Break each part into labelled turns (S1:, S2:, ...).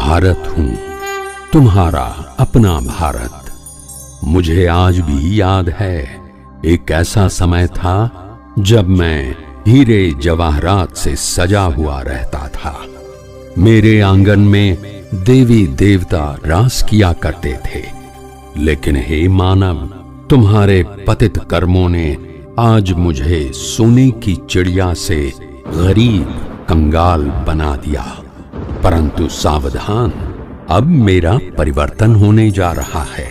S1: भारत हूं, तुम्हारा अपना भारत। मुझे आज भी याद है, एक ऐसा समय था जब मैं हीरे जवाहरात से सजा हुआ रहता था। मेरे आंगन में देवी देवता रास किया करते थे। लेकिन हे मानव, तुम्हारे पतित कर्मों ने आज मुझे सोने की चिड़िया से गरीब कंगाल बना दिया। परंतु सावधान, अब मेरा परिवर्तन होने जा रहा है।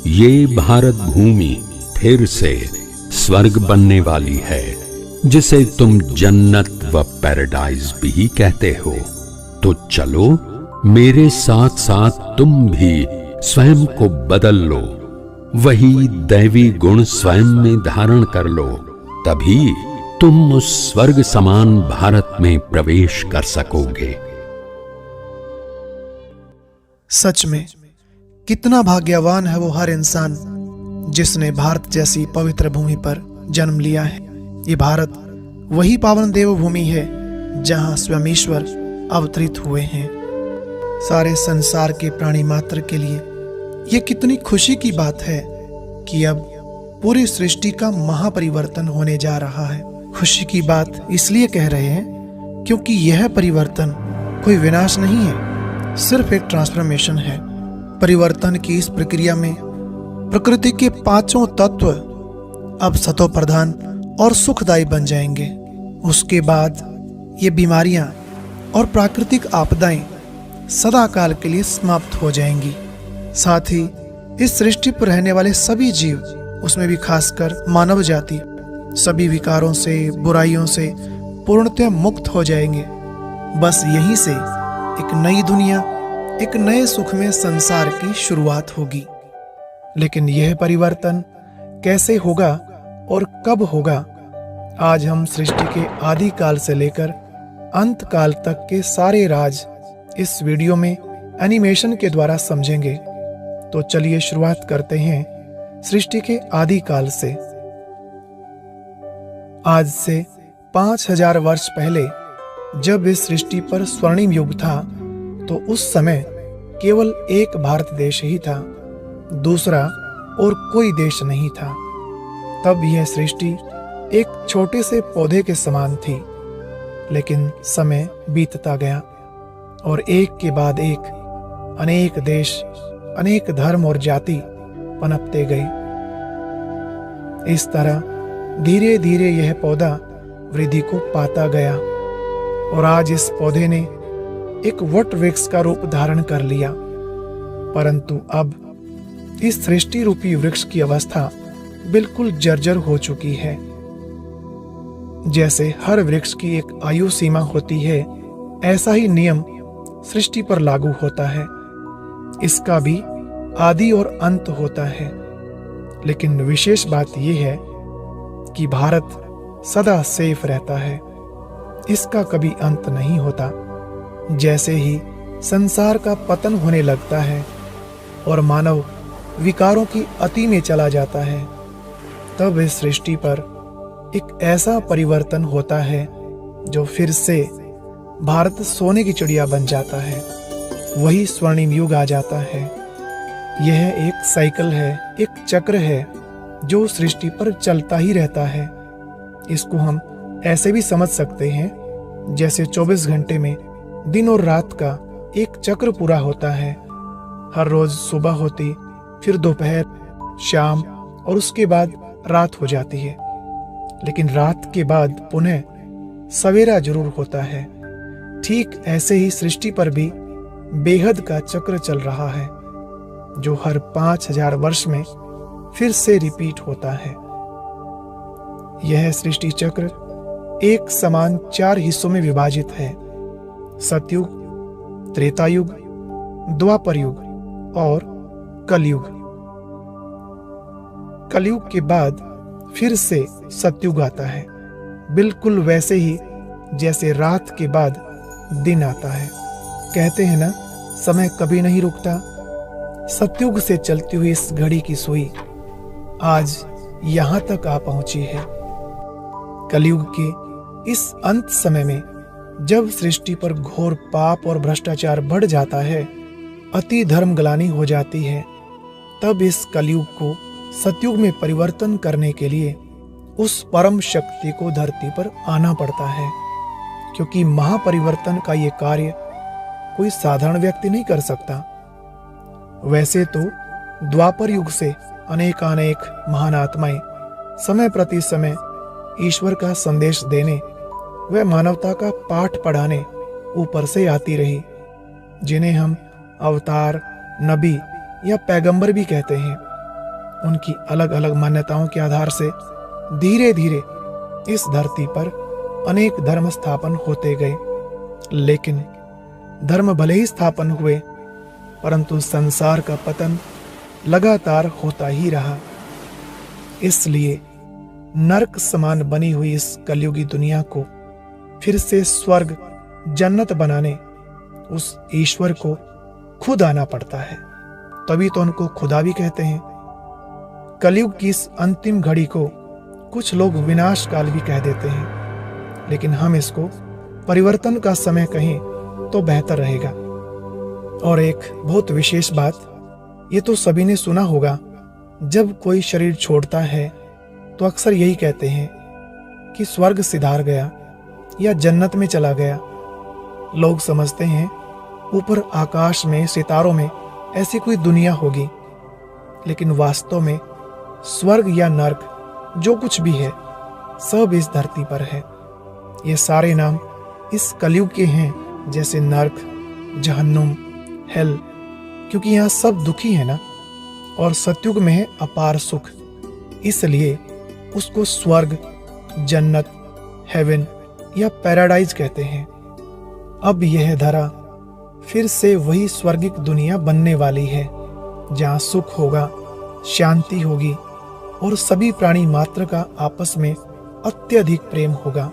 S1: ये भारत भूमि फिर से स्वर्ग बनने वाली है, जिसे तुम जन्नत व पैराडाइज भी कहते हो। तो चलो, मेरे साथ साथ तुम भी स्वयं को बदल लो, वही दैवी गुण स्वयं में धारण कर लो। तभी तुम उस स्वर्ग समान भारत में प्रवेश कर सकोगे।
S2: सच में कितना भाग्यवान है वो हर इंसान जिसने भारत जैसी पवित्र भूमि पर जन्म लिया है। ये भारत वही पावन देवभूमि है जहां स्वयं ईश्वर अवतरित हुए हैं। सारे संसार के प्राणी मात्र के लिए ये कितनी खुशी की बात है कि अब पूरी सृष्टि का महापरिवर्तन होने जा रहा है। खुशी की बात इसलिए कह रहे हैं क्योंकि यह परिवर्तन कोई विनाश नहीं है, सिर्फ एक ट्रांसफॉर्मेशन है। परिवर्तन की इस प्रक्रिया में प्रकृति के पांचों तत्व अब सतो प्रधान और सुखदायी बन जाएंगे। उसके बाद ये बीमारियां और प्राकृतिक आपदाएं सदा काल के लिए समाप्त हो जाएंगी। साथ ही इस सृष्टि पर रहने वाले सभी जीव, उसमें भी खासकर मानव जाति, सभी विकारों से, बुराइयों से पूर्णतः मुक्त हो जाएंगे। बस यहीं से एक नई दुनिया, एक नए सुख में संसार की शुरुआत होगी। लेकिन यह परिवर्तन कैसे होगा और कब होगा, आज हम सृष्टि के आदि काल से लेकर अंत काल तक के सारे राज इस वीडियो में एनिमेशन के द्वारा समझेंगे। तो चलिए शुरुआत करते हैं सृष्टि के आदि काल से। आज से 5000 वर्ष पहले जब इस सृष्टि पर स्वर्णिम युग था, तो उस समय केवल एक भारत देश ही था, दूसरा और कोई देश नहीं था। तब यह सृष्टि एक छोटे से पौधे के समान थी। लेकिन समय बीतता गया और एक के बाद एक अनेक देश, अनेक धर्म और जाति पनपते गए। इस तरह धीरे धीरे यह पौधा वृद्धि को पाता गया और आज इस पौधे ने एक वट वृक्ष का रूप धारण कर लिया। परंतु अब इस सृष्टि रूपी वृक्ष की अवस्था बिल्कुल जर्जर हो चुकी है। जैसे हर वृक्ष की एक आयु सीमा होती है, ऐसा ही नियम सृष्टि पर लागू होता है। इसका भी आदि और अंत होता है। लेकिन विशेष बात यह है कि भारत सदा सेफ रहता है, इसका कभी अंत नहीं होता। जैसे ही संसार का पतन होने लगता है और मानव विकारों की अति में चला जाता है, तब इस सृष्टि पर एक ऐसा परिवर्तन होता है जो फिर से भारत सोने की चिड़िया बन जाता है। वही स्वर्णिम युग आ जाता है। यह एक साइकिल है, एक चक्र है जो सृष्टि पर चलता ही रहता है। इसको हम ऐसे भी समझ सकते हैं जैसे 24 घंटे में दिन और रात का एक चक्र पूरा होता है। हर रोज सुबह होती, फिर दोपहर, शाम और उसके बाद रात हो जाती है। लेकिन रात के बाद पुनः सवेरा जरूर होता है। ठीक ऐसे ही सृष्टि पर भी बेहद का चक्र चल रहा है, जो हर 5000 वर्ष में फिर से रिपीट होता है। यह सृष्टि चक्र एक समान 4 हिस्सों में विभाजित है: सतयुग, त्रेतायुग, द्वापर युग और कलयुग। कलयुग के बाद फिर से सतयुग आता है, बिल्कुल वैसे ही जैसे रात के बाद दिन आता है। कहते हैं ना, समय कभी नहीं रुकता। सतयुग से चलती हुई इस घड़ी की सुई आज यहां तक आ पहुंची है। कलयुग के इस अंत समय में जब सृष्टि पर घोर पाप और भ्रष्टाचार बढ़ जाता है, अति धर्म ग्लानि हो जाती है, तब इस कलयुग को सतयुग में परिवर्तन करने के लिए उस परम शक्ति को धरती पर आना पड़ता है, क्योंकि महापरिवर्तन का ये कार्य कोई साधारण व्यक्ति नहीं कर सकता। वैसे तो द्वापर युग से अनेकानेक महान आत्माएं समय प्रति समय ईश्वर का संदेश देने व मानवता का पाठ पढ़ाने ऊपर से आती रही, जिन्हें हम अवतार, नबी या पैगंबर भी कहते हैं। उनकी अलग अलग मान्यताओं के आधार से धीरे धीरे इस धरती पर अनेक धर्म स्थापन होते गए, लेकिन धर्म भले ही स्थापन हुए, परंतु संसार का पतन लगातार होता ही रहा। इसलिए नरक समान बनी हुई इस कलयुगी दुनिया को फिर से स्वर्ग, जन्नत बनाने उस ईश्वर को खुद आना पड़ता है। तभी तो उनको खुदा भी कहते हैं। कलयुग की इस अंतिम घड़ी को कुछ लोग विनाश काल भी कह देते हैं, लेकिन हम इसको परिवर्तन का समय कहें तो बेहतर रहेगा। और एक बहुत विशेष बात, ये तो सभी ने सुना होगा, जब कोई शरीर छोड़ता है तो अक्सर यही कहते हैं कि स्वर्ग सिधार गया या जन्नत में चला गया। लोग समझते हैं ऊपर आकाश में, सितारों में ऐसी कोई दुनिया होगी, लेकिन वास्तव में स्वर्ग या नर्क जो कुछ भी है सब इस धरती पर है। ये सारे नाम इस कलयुग के हैं, जैसे नर्क, जहन्नुम, हेल, क्योंकि यहाँ सब दुखी है ना, और सतयुग में है अपार सुख, इसलिए उसको स्वर्ग, जन्नत, हेवन या पैराडाइज कहते हैं। अब यह धरा फिर से वही स्वर्गिक दुनिया बनने वाली है, जहाँ सुख होगा, शांति होगी और सभी प्राणी मात्र का आपस में अत्यधिक प्रेम होगा।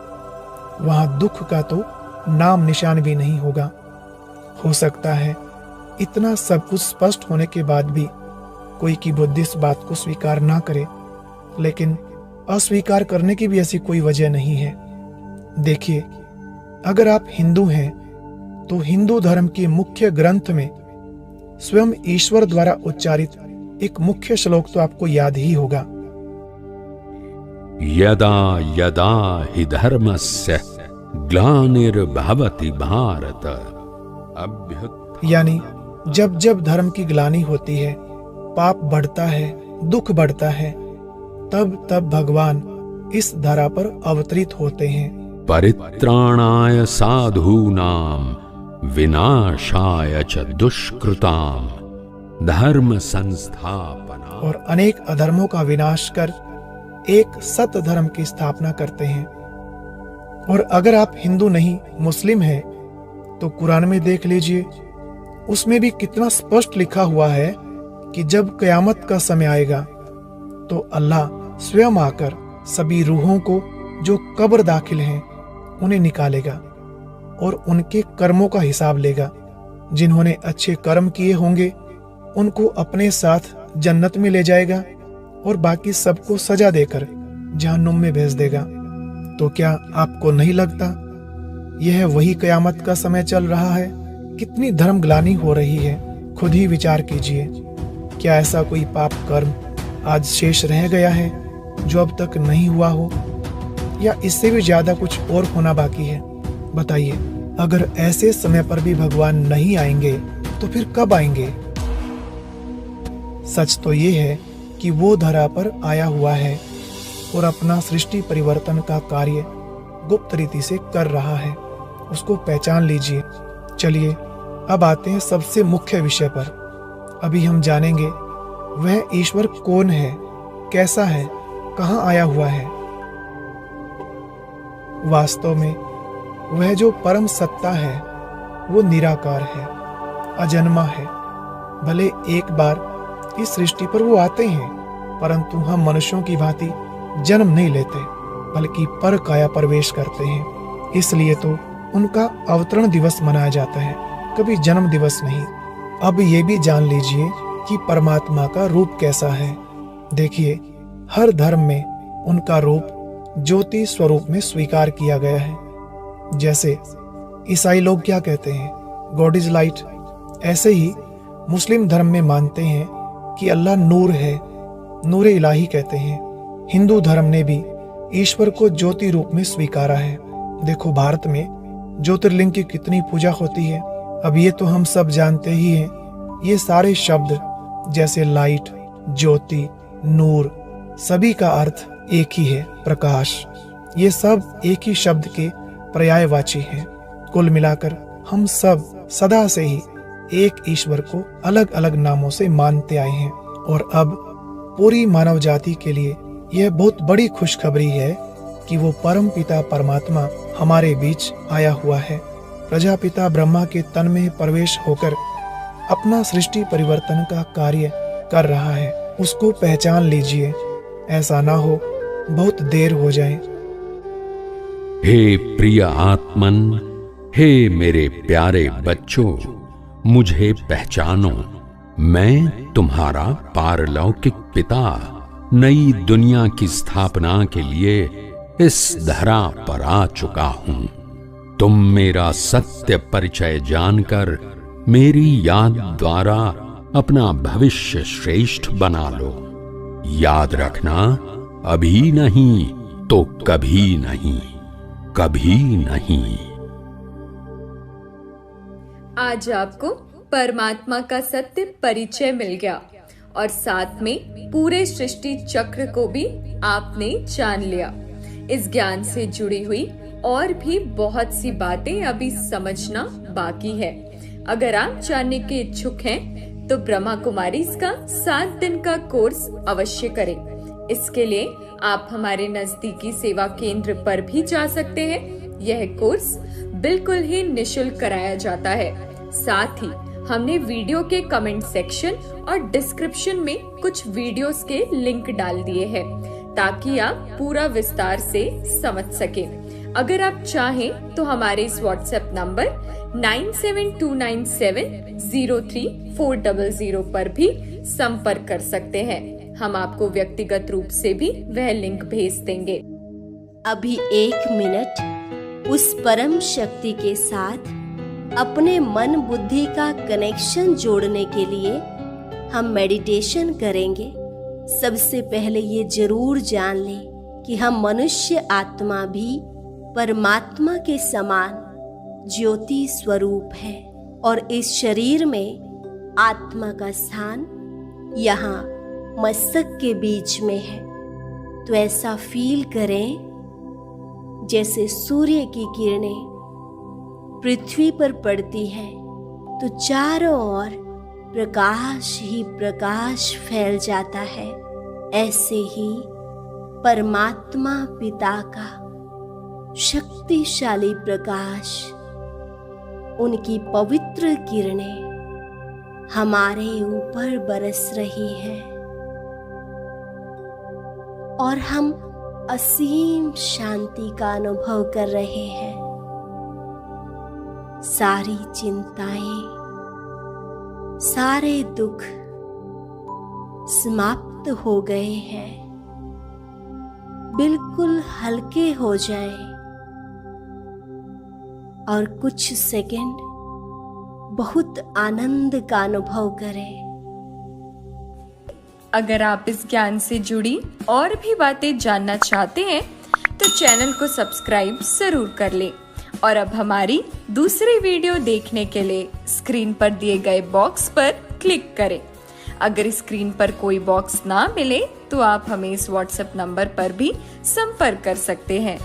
S2: वहाँ दुख का तो नाम निशान भी नहीं होगा। हो सकता है इतना सब कुछ स्पष्ट होने के बाद भी कोई की बुद्धि इस बात को स्वीकार ना करे, लेकिन अस्वीकार करने की भी ऐसी कोई वजह नहीं है। देखिए, अगर आप हिंदू हैं तो हिंदू धर्म के मुख्य ग्रंथ में स्वयं ईश्वर द्वारा उच्चारित एक मुख्य श्लोक तो आपको याद ही होगा।
S1: यदा यदा हि धर्मस्य ग्लानिर्भवति भारत अभ्युत्थानं,
S2: यानी जब जब धर्म की ग्लानि होती है, पाप बढ़ता है, दुख बढ़ता है, तब तब भगवान इस धरा पर अवतरित होते हैं।
S1: परित्राणाय साधूनां विनाशाय च दुष्कृतां धर्म संस्थापना,
S2: और अनेक अधर्मों का विनाश कर एक सत धर्म की स्थापना करते हैं। और अगर आप हिंदू नहीं, मुस्लिम हैं, तो कुरान में देख लीजिए, उसमें भी कितना स्पष्ट लिखा हुआ है कि जब कयामत का समय आएगा तो अल्लाह स्वयं आकर सभी रूहों को जो कब्र दाखिल हैं उन्हें निकालेगा और उनके कर्मों का हिसाब लेगा। जिन्होंने अच्छे कर्म किए होंगे उनको अपने साथ जन्नत में ले जाएगा और बाकी सबको सजा देकर जहन्नुम में भेज देगा। तो क्या आपको नहीं लगता यह वही कयामत का समय चल रहा है? कितनी धर्म ग्लानि हो रही है, खुद ही विचार कीजिए। क्या ऐसा कोई पाप कर्म आज शेष रह गया है जो अब तक नहीं हुआ हो, या इससे भी ज्यादा कुछ और होना बाकी है? बताइए, अगर ऐसे समय पर भी भगवान नहीं आएंगे तो फिर कब आएंगे? सच तो ये है कि वो धरा पर आया हुआ है और अपना सृष्टि परिवर्तन का कार्य गुप्त रीति से कर रहा है। उसको पहचान लीजिए। चलिए अब आते हैं सबसे मुख्य विषय पर। अभी हम जानेंगे वह ईश्वर कौन है, कैसा है, कहाँ आया हुआ है। वास्तव में वह जो परम सत्ता है वो निराकार है, अजन्मा है। भले एक बार इस सृष्टि पर वो आते हैं, परंतु हम मनुष्यों की भांति जन्म नहीं लेते, बल्कि पर काया प्रवेश करते हैं। इसलिए तो उनका अवतरण दिवस मनाया जाता है, कभी जन्म दिवस नहीं। अब ये भी जान लीजिए कि परमात्मा का रूप कैसा है। देखिए, हर धर्म में उनका रूप ज्योति स्वरूप में स्वीकार किया गया है। जैसे ईसाई लोग क्या कहते हैं? God is light. ऐसे ही मुस्लिम धर्म में मानते हैं कि अल्लाह नूर है, नूर इलाही कहते हैं। हिंदू धर्म ने भी ईश्वर को ज्योति रूप में स्वीकारा है। देखो भारत में ज्योतिर्लिंग की कितनी पूजा होती है। अब ये तो हम सब जानते ही हैं, ये सारे शब्द जैसे लाइट, ज्योति, नूर, सभी का अर्थ एक ही है, प्रकाश। ये सब एक ही शब्द के पर्यायवाची हैं। कुल मिलाकर हम सब सदा से ही एक ईश्वर को अलग अलग नामों से मानते आए हैं। और अब पूरी मानव जाति के लिए यह बहुत बड़ी खुशखबरी है कि वो परम पिता परमात्मा हमारे बीच आया हुआ है। प्रजापिता ब्रह्मा के तन में प्रवेश होकर अपना सृष्टि परिवर्तन का कार्य कर रहा है। उसको पहचान लीजिए, ऐसा ना हो बहुत देर हो जाए।
S1: हे प्रिय आत्मन, हे मेरे प्यारे बच्चों, मुझे पहचानो। मैं तुम्हारा पारलौकिक पिता नई दुनिया की स्थापना के लिए इस धरा पर आ चुका हूं। तुम मेरा सत्य परिचय जानकर मेरी याद द्वारा अपना भविष्य श्रेष्ठ बना लो। याद रखना, अभी नहीं तो कभी नहीं, कभी नहीं।
S3: आज आपको परमात्मा का सत्य परिचय मिल गया और साथ में पूरे सृष्टि चक्र को भी आपने जान लिया। इस ज्ञान से जुड़ी हुई और भी बहुत सी बातें अभी समझना बाकी है। अगर आप जानने के इच्छुक हैं तो ब्रह्मा कुमारी का 7 दिन का कोर्स अवश्य करें। इसके लिए आप हमारे नजदीकी सेवा केंद्र पर भी जा सकते हैं। यह कोर्स बिल्कुल ही निशुल्क कराया जाता है। साथ ही हमने वीडियो के कमेंट सेक्शन और डिस्क्रिप्शन में कुछ वीडियोस के लिंक डाल दिए हैं ताकि आप पूरा विस्तार से समझ सकें। अगर आप चाहें तो हमारे इस व्हाट्सएप नंबर 9729703400 पर भी संपर्क कर सकते हैं। हम आपको व्यक्तिगत रूप से भी वह लिंक भेज देंगे।
S4: अभी 1 मिनट उस परम शक्ति के साथ अपने मन बुद्धि का कनेक्शन जोड़ने के लिए हम मेडिटेशन करेंगे। सबसे पहले ये जरूर जान लें कि हम मनुष्य आत्मा भी परमात्मा के समान ज्योति स्वरूप है और इस शरीर में आत्मा का स्थान यहाँ मस्तक के बीच में है। तो ऐसा फील करें जैसे सूर्य की किरणें पृथ्वी पर पड़ती है तो चारों ओर प्रकाश ही प्रकाश फैल जाता है। ऐसे ही परमात्मा पिता का शक्तिशाली प्रकाश, उनकी पवित्र किरणें हमारे ऊपर बरस रही हैं और हम असीम शांति का अनुभव कर रहे हैं। सारी चिंताएं, सारे दुख समाप्त हो गए हैं, बिल्कुल हल्के हो जाएं और कुछ सेकंड बहुत आनंद का अनुभव करें।
S3: अगर आप इस ज्ञान से जुड़ी और भी बातें जानना चाहते हैं तो चैनल को सब्सक्राइब जरूर कर लें और अब हमारी दूसरी वीडियो देखने के लिए स्क्रीन पर दिए गए बॉक्स पर क्लिक करें। अगर स्क्रीन पर कोई बॉक्स ना मिले तो आप हमें इस व्हाट्सएप नंबर पर भी संपर्क कर सकते हैं।